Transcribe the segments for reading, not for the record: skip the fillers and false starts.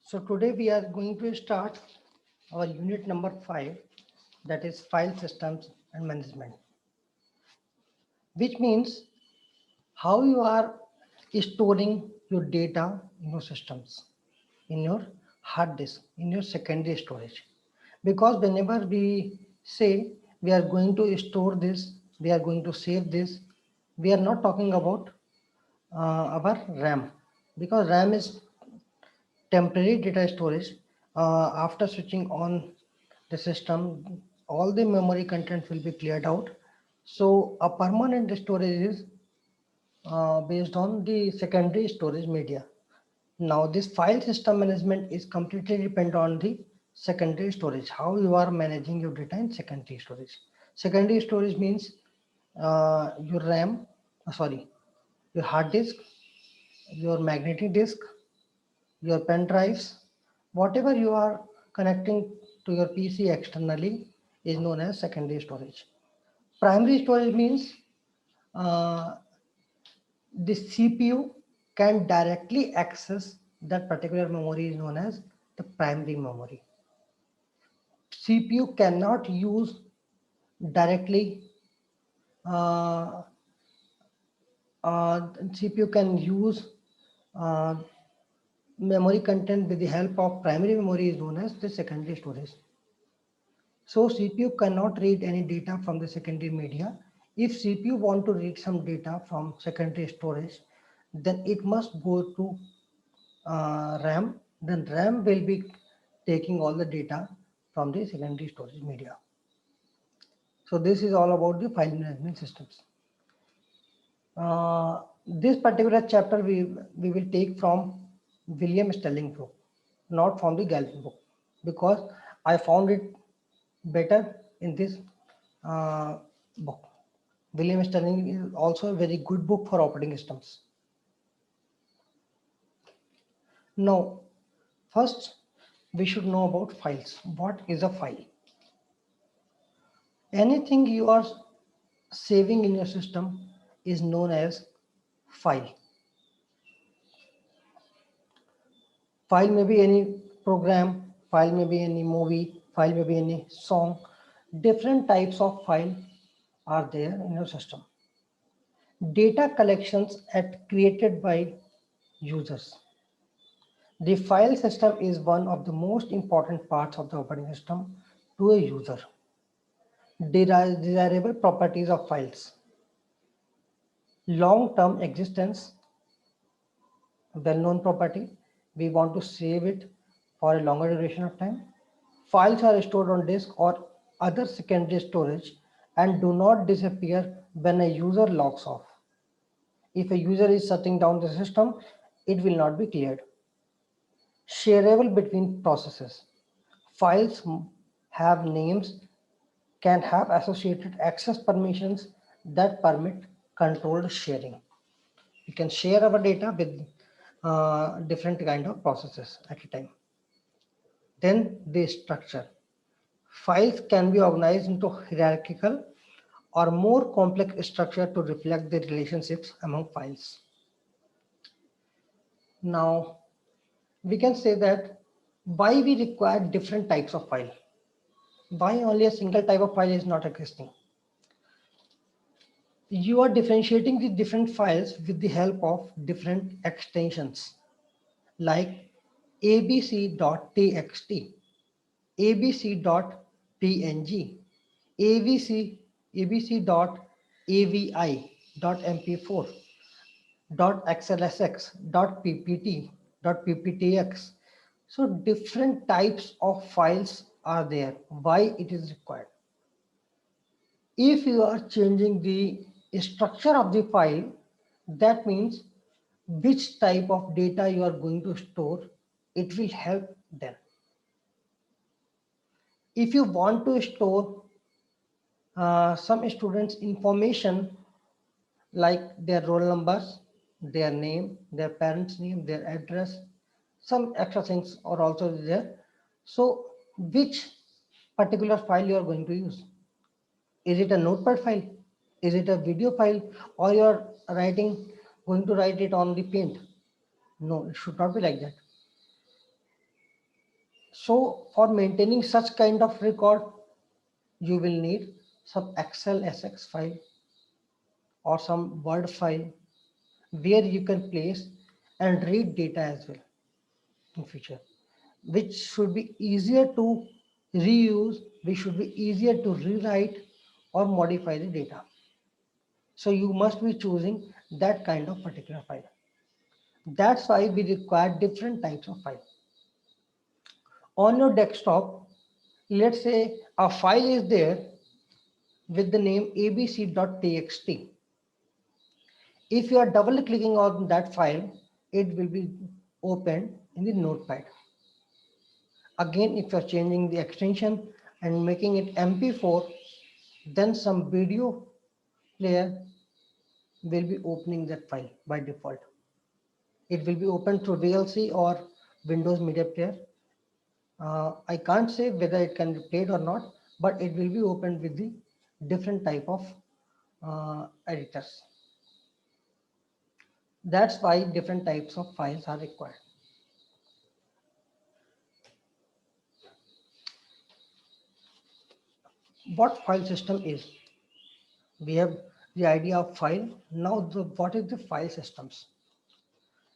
So today we are going to start our unit number 5, that is file systems and management, which means how you are storing your data in your systems, in your hard disk, in your secondary storage. Because whenever we say we are going to store this, we are going to save this, we are not talking about our RAM, because RAM is temporary data storage. After switching on the system, all the memory content will be cleared out. So a permanent storage is based on the secondary storage media. Now this file system management is completely depend on the secondary storage, how you are managing your data in secondary storage. Secondary storage means your RAM, sorry, your hard disk, your magnetic disk, your pen drives, whatever you are connecting to your PC externally is known as secondary storage. Primary storage means uh, the CPU can directly access that particular memory is known as the primary memory. CPU cannot use directly, uh, CPU can use uh, memory content with the help of primary memory is known as the secondary storage. So CPU cannot read any data from the secondary media. If CPU want to read some data from secondary storage, then it must go to RAM. Then RAM will be taking all the data from the secondary storage media. So this is all about the file management systems. This particular chapter we will take from William Stelling book, not from the Galvin book, because I found it better in this book. William Sterling is also a very good book for operating systems. Now, first we should know about files. What is a file? Anything you are saving in your system is known as file. File may be any program, file may be any movie, file may be any song. Different types of file are there in your system. Data collections created by users. The file system is one of the most important parts of the operating system to a user. Desirable properties of files. Long-term existence, well-known property. We want to save it for a longer duration of time. Files are stored on disk or other secondary storage and do not disappear when a user logs off. If a user is shutting down the system, it will not be cleared. Shareable between processes. Files have names, can have associated access permissions that permit controlled sharing. We can share our data with different kind of processes at a time. Then the structure. Files can be organized into hierarchical or more complex structure to reflect the relationships among files. Now, we can say that why we require different types of file. Why only a single type of file is not existing? You are differentiating the different files with the help of different extensions like abc.txt, abc.png, abc, abc.avi.mp4, .xlsx, .ppt, .pptx. So different types of files are there. Why it is required? If you are changing the structure of the file, that means which type of data you are going to store, it will help them. If you want to store some students' information like their roll numbers, their name, their parents' name, their address, some extra things are also there. So which particular file you are going to use? Is it a notepad file? Is it a video file? Or you're going to write it on the paint? No, it should not be like that. So for maintaining such kind of record, you will need some Excel SX file or some Word file where you can place and read data as well in future, which should be easier to reuse, which should be easier to rewrite or modify the data. So you must be choosing that kind of particular file. That's why we require different types of file. On your desktop, let's say a file is there with the name abc.txt. If you are double clicking on that file, it will be opened in the notepad. Again, if you are changing the extension and making it MP4, then some video player will be opening that file by default. It will be open through VLC or Windows Media Player. I can't say whether it can be played or not, but it will be opened with the different type of editors. That's why different types of files are required. What file system is? We have the idea of file. Now, what is the file systems?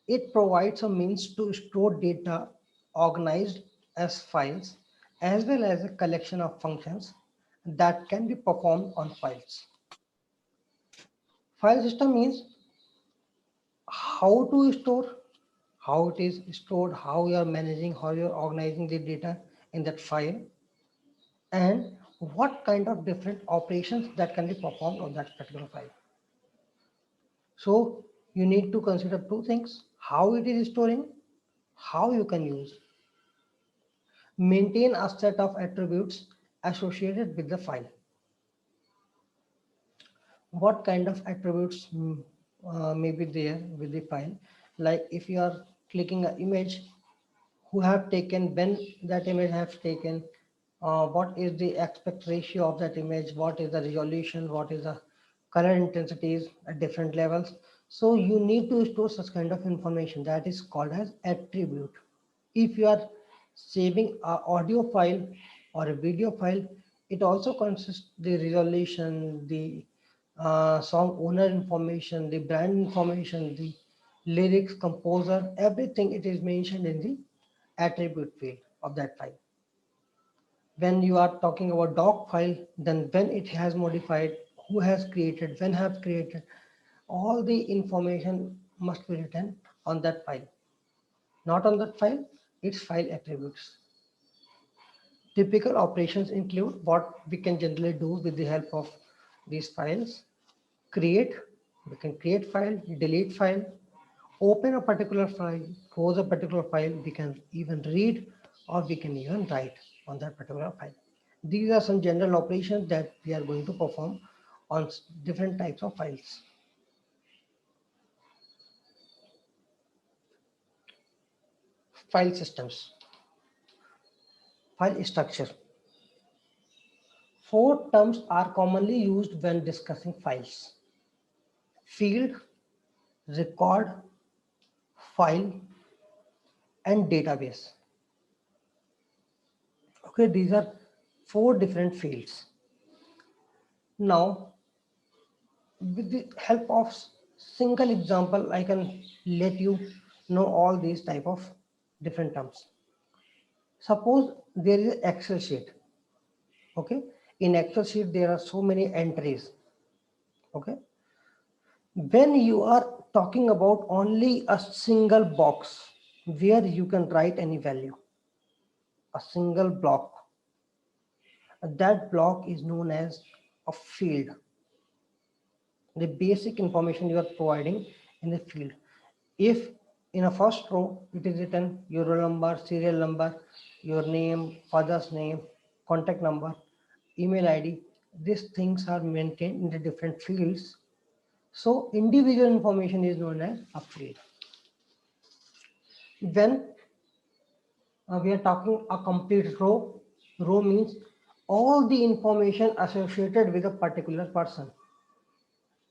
It provides a means to store data organized as files, as well as a collection of functions that can be performed on files. File system means how to store, how it is stored, how you are managing, how you are organizing the data in that file, and what kind of different operations that can be performed on that particular file. So you need to consider two things: how it is storing, how you can use. Maintain a set of attributes associated with the file. What kind of attributes may be there with the file? Like if you are clicking an image, who have taken, when that image have taken, what is the aspect ratio of that image, what is the resolution, what is the color intensities at different levels. So you need to store such kind of information, that is called as attribute. If you are saving an audio file or a video file, it also consists the resolution, the song owner information, the brand information, the lyrics, composer, everything it is mentioned in the attribute field of that file. When you are talking about doc file, then when it has modified, who has created, when have created, all the information must be written on that file. Not on that file, its file attributes. Typical operations include what we can generally do with the help of these files. Create, we can create file, delete file, open a particular file, close a particular file, we can even read or we can even write on that particular file. These are some general operations that we are going to perform on different types of files. File systems, file structure. Four terms are commonly used when discussing files: field, record, file, and database. Okay, these are four different fields. Now, with the help of single example, I can let you know all these type of different terms. Suppose there is an Excel sheet. Okay, in Excel sheet there are so many entries. Okay, when you are talking about only a single box where you can write any value, a single block, that block is known as a field. The basic information you are providing in the field. If in a first row it is written your roll number, serial number, your name, father's name, contact number, email ID, these things are maintained in the different fields. So individual information is known as a field. When we are talking a complete row, row means all the information associated with a particular person.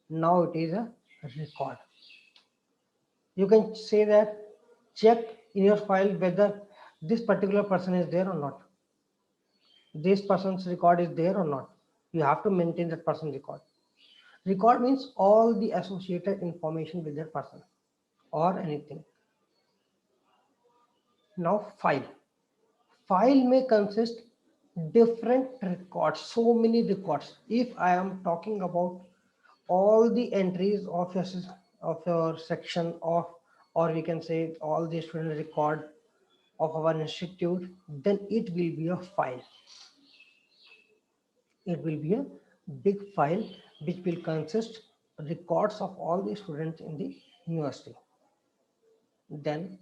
Now it is a record. You can say that check in your file whether this particular person is there or not, this person's record is there or not. You have to maintain that person record. Record means all the associated information with that person or anything. Now file may consist different records, so many records. If I am talking about all the entries of your section of, or we can say all the student record of our institute, then it will be a file. It will be a big file which will consist records of all the students in the university. Then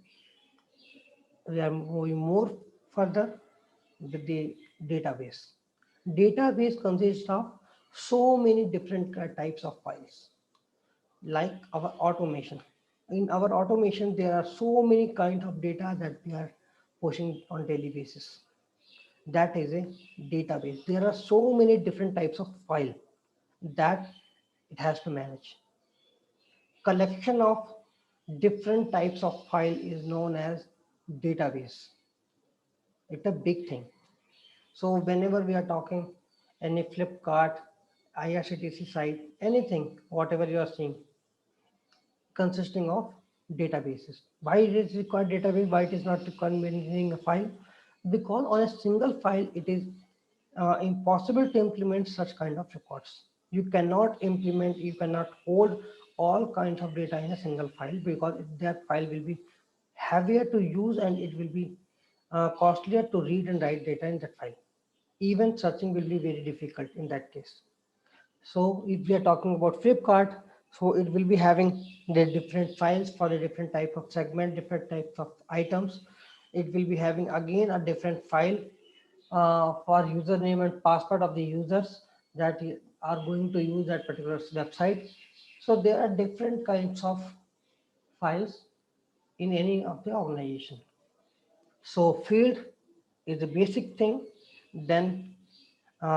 we are moving more further with the database. Database consists of so many different types of files, like our automation. In our automation, there are so many kinds of data that we are pushing on daily basis. That is a database. There are so many different types of file that it has to manage. Collection of different types of file is known as database. It's a big thing. So whenever we are talking any Flipkart, IRCTC site, anything, whatever you are seeing, consisting of databases. Why it is required database? Why it is not required maintaining a file? Because on a single file, it is impossible to implement such kind of records. You cannot implement, you cannot hold all kinds of data in a single file, because that file will be heavier to use and it will be costlier to read and write data in that file. Even searching will be very difficult in that case. So if we are talking about Flipkart, so it will be having the different files for the different type of segment, different types of items. It will be having again a different file for username and password of the users that are going to use that particular website. So there are different kinds of files in any of the organization. So field is the basic thing. Then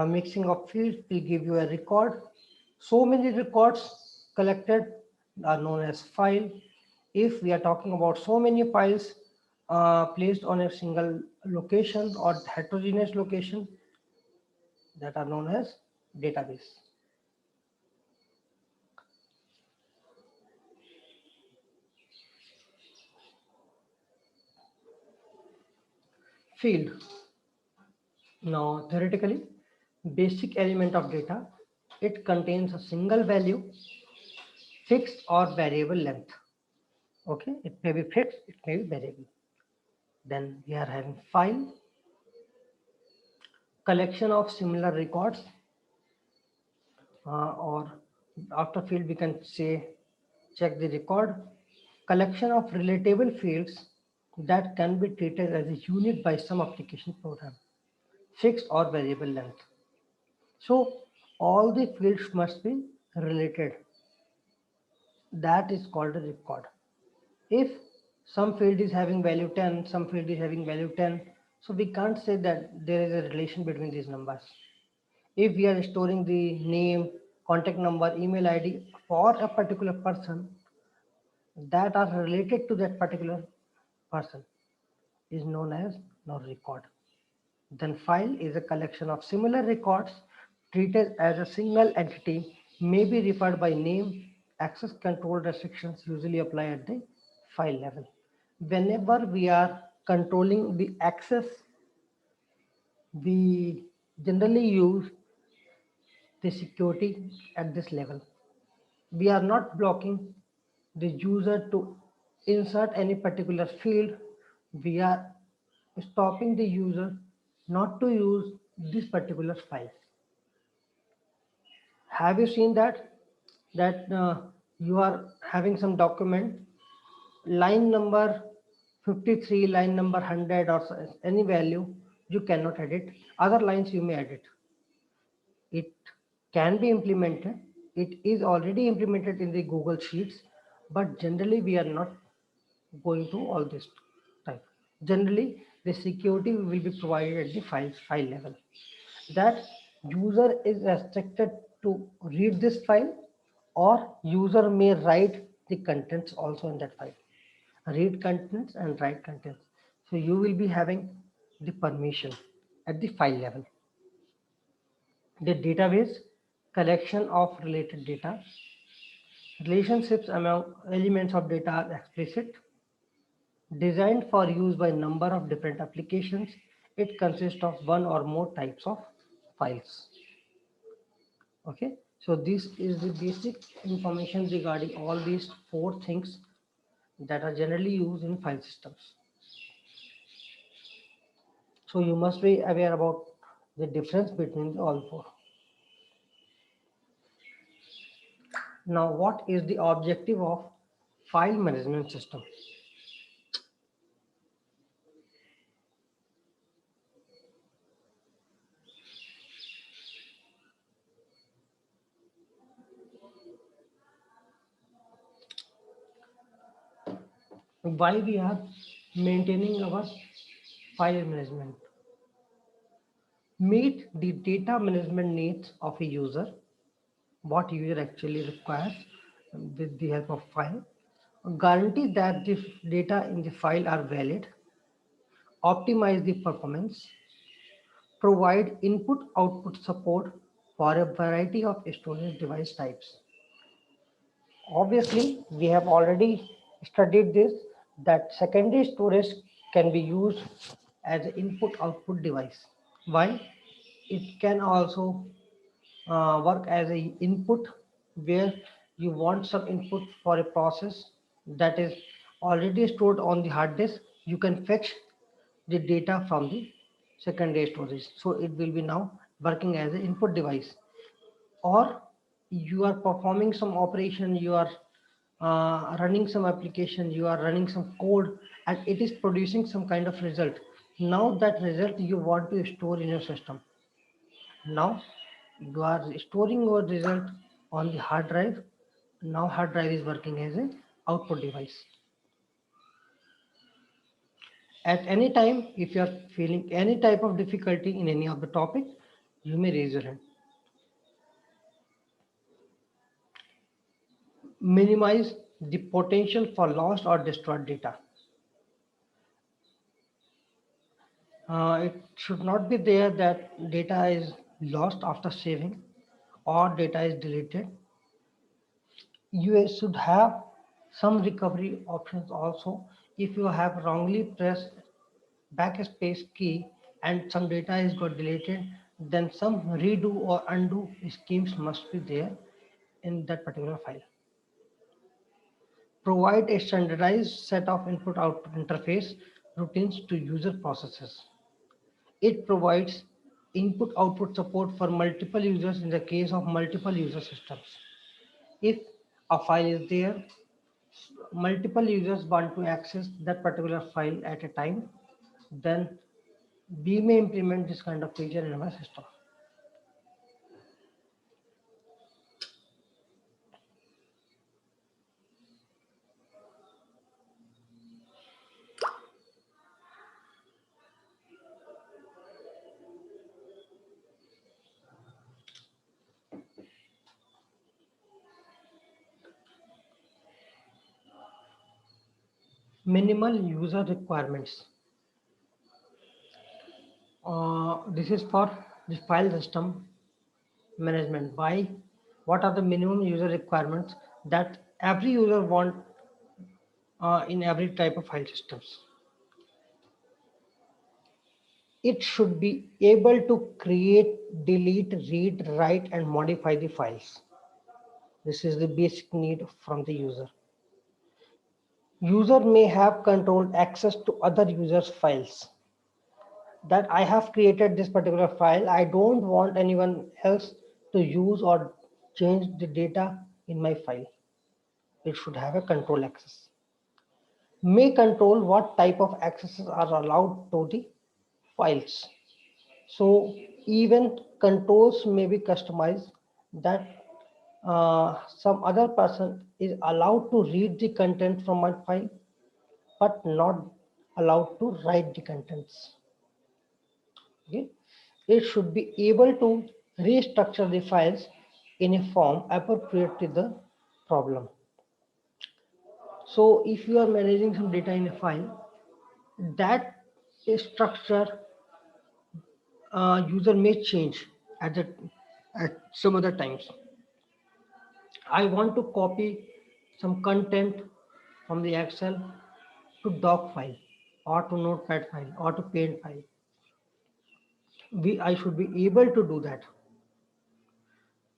mixing of fields will give you a record. So many records collected are known as file. If we are talking about so many files placed on a single location or heterogeneous location, that are known as database. Field. Now theoretically, basic element of data, it contains a single value, fixed or variable length. Okay, it may be fixed, it may be variable. Then we are having file, collection of similar records, or after field we can say check the record, collection of relatable fields that can be treated as a unit by some application program, fixed or variable length. So all the fields must be related. That is called a record. If some field is having value 10, some field is having value 10, so we can't say that there is a relation between these numbers. If we are storing the name, contact number, email ID for a particular person that are related to that particular person is known as now record. Then file is a collection of similar records treated as a single entity, may be referred by name. Access control restrictions usually apply at the file level. Whenever we are controlling the access, we generally use the security at this level. We are not blocking the user to insert any particular field. We are stopping the user not to use this particular file. Have you seen that you are having some document, line number 53, line number 100 or any value you cannot edit, other lines you may edit. It can be implemented, it is already implemented in the Google Sheets, but generally we are not going to all this type. Generally the security will be provided at the file level, that user is restricted to read this file, or user may write the contents also in that file, read contents and write contents. So you will be having the permission at the file level. The database collection of related data. Relationships among elements of data are explicit. Designed for use by a number of different applications, it consists of one or more types of files. Okay, so this is the basic information regarding all these four things that are generally used in file systems. So you must be aware about the difference between all four. Now, what is the objective of file management system? Why we are maintaining our file management? Meet the data management needs of a user, what user actually requires with the help of file, guarantee that the data in the file are valid, optimize the performance, provide input-output support for a variety of storage device types. Obviously, we have already studied this, that secondary storage can be used as an input-output device. Why? It can also work as a input where you want some input for a process that is already stored on the hard disk. You can fetch the data from the secondary storage. So it will be now working as an input device. Or you are performing some operation, you are running some application, you are running some code, and it is producing some kind of result. Now that result you want to store in your system. Now you are storing your result on the hard drive. Now hard drive is working as an output device. At any time, if you are feeling any type of difficulty in any of the topic, you may raise your hand. Minimize the potential for lost or destroyed data. It should not be there that data is lost after saving or data is deleted. You should have some recovery options also. If you have wrongly pressed backspace key and some data is got deleted, then some redo or undo schemes must be there in that particular file. Provide a standardized set of input-output interface routines to user processes. It provides input-output support for multiple users in the case of multiple user systems. If a file is there, multiple users want to access that particular file at a time, then we may implement this kind of feature in our system. Minimal user requirements. This is for the file system management. Why? What are the minimum user requirements that every user want in every type of file systems? It should be able to create, delete, read, write, and modify the files. This is the basic need from the user. User may have controlled access to other users' files. That I have created this particular file. I don't want anyone else to use or change the data in my file. It should have a control access. May control what type of accesses are allowed to the files. So even controls may be customized that some other person is allowed to read the content from my file, but not allowed to write the contents. Okay. It should be able to restructure the files in a form appropriate to the problem. So if you are managing some data in a file, that a structure user may change at the at some other times. I want to copy some content from the Excel to doc file or to notepad file or to paint file. I should be able to do that.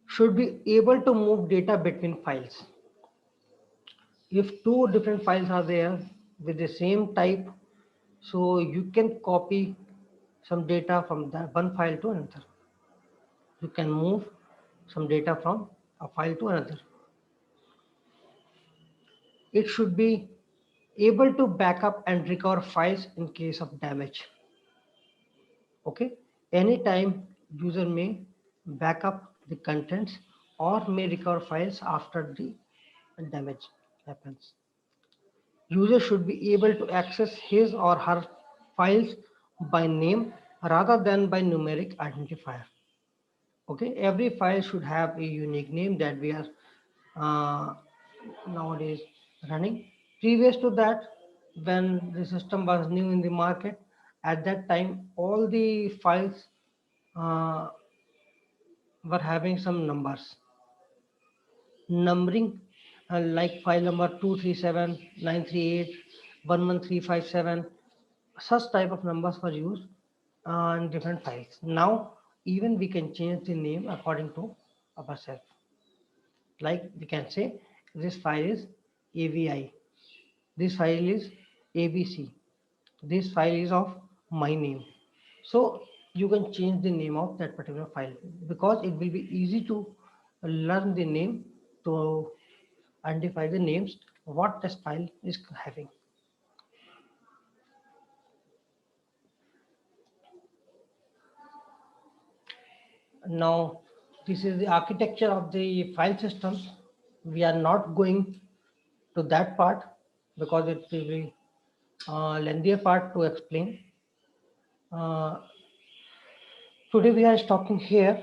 Should be able to move data between files. If two different files are there with the same type, so you can copy some data from that one file to another. You can move some data from a file to another. It should be able to backup and recover files in case of damage. Okay, anytime user may backup the contents or may recover files after the damage happens. User should be able to access his or her files by name rather than by numeric identifier. Okay, every file should have a unique name that we are uh, nowadays running. Previous to that, when the system was new in the market, at that time all the files uh, were having some numbers numbering, like file number 237 938 11357. Such type of numbers were used in different files. Now even we can change the name according to ourselves. Like we can say this file is AVI, this file is ABC, this file is of my name. So you can change the name of that particular file because it will be easy to learn the name, to identify the names what this file is having. Now this is the architecture of the file systems. We are not going to that part because it will be lengthier part to explain. Uh, Today we are talking here